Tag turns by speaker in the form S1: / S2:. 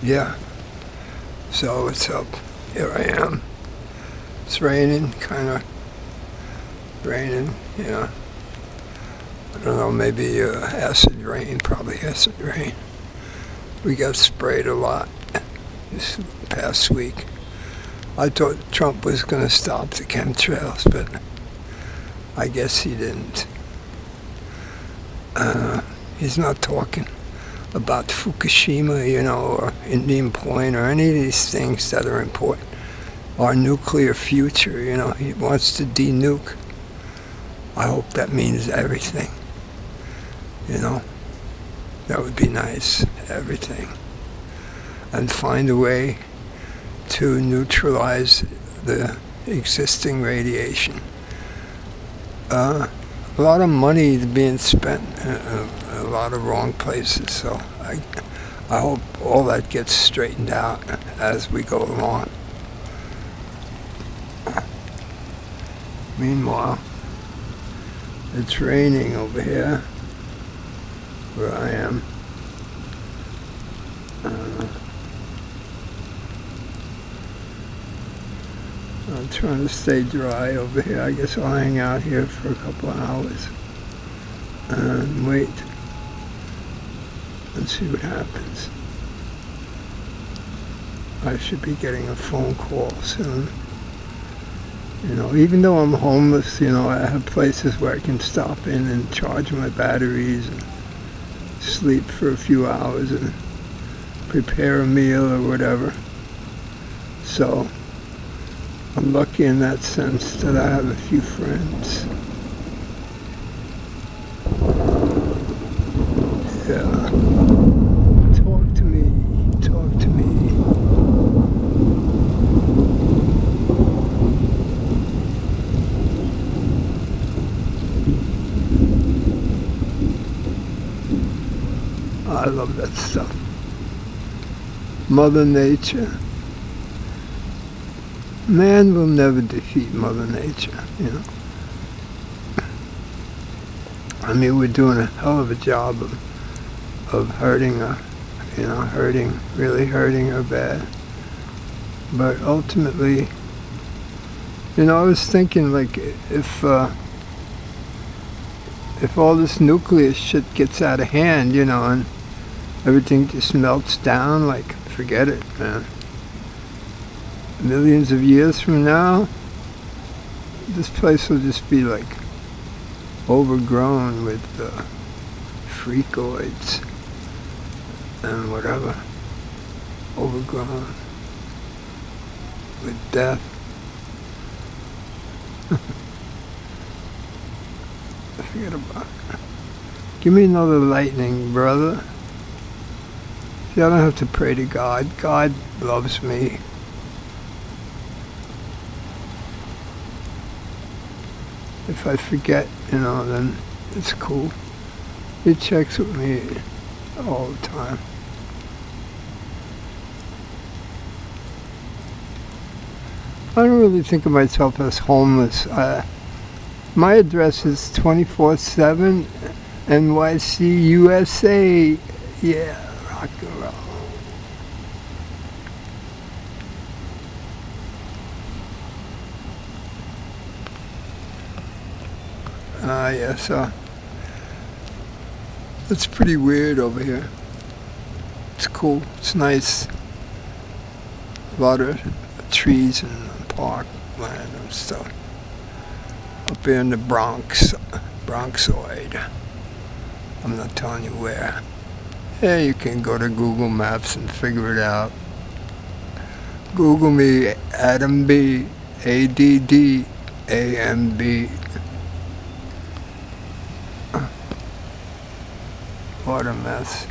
S1: Yeah, so what's up? Here I am. It's raining, kind of raining, yeah. I don't know, maybe acid rain, probably acid rain. We got sprayed a lot this past week. I thought Trump was going to stop the chemtrails, but I guess he didn't. He's not talking about Fukushima, or Indian Point, or any of these things that are important. Our nuclear future, he wants to de-nuke. I hope that means everything, That would be nice, everything. And find a way to neutralize the existing radiation. A lot of money is being spent in a lot of wrong places, so I hope all that gets straightened out as we go along. Meanwhile, it's raining over here where I am. I'm trying to stay dry over here. I guess I'll hang out here for a couple of hours and wait and see what happens. I should be getting a phone call soon. Even though I'm homeless, I have places where I can stop in and charge my batteries and sleep for a few hours and prepare a meal or whatever. So I'm lucky in that sense that I have a few friends. Yeah. Talk to me. I love that stuff. Mother Nature. Man will never defeat Mother Nature, I mean, we're doing a hell of a job of hurting her, really hurting her bad. But ultimately, I was thinking, like, if all this nuclear shit gets out of hand, and everything just melts down, like, forget it, man. Millions of years from now, this place will just be like overgrown with freakoids and whatever. Overgrown with death. Forget about it. Give me another lightning, brother. See, I don't have to pray to God. God loves me. If I forget, then it's cool. He checks with me all the time. I don't really think of myself as homeless. My address is 24/7 NYC USA. Yeah, rock and roll. Yeah, so it's pretty weird over here. It's cool. It's nice. A lot of trees and park land and stuff. Up here in the Bronxoid. I'm not telling you where. Yeah, you can go to Google Maps and figure it out. Google me, ADDAM B, ADDAM. What a mess.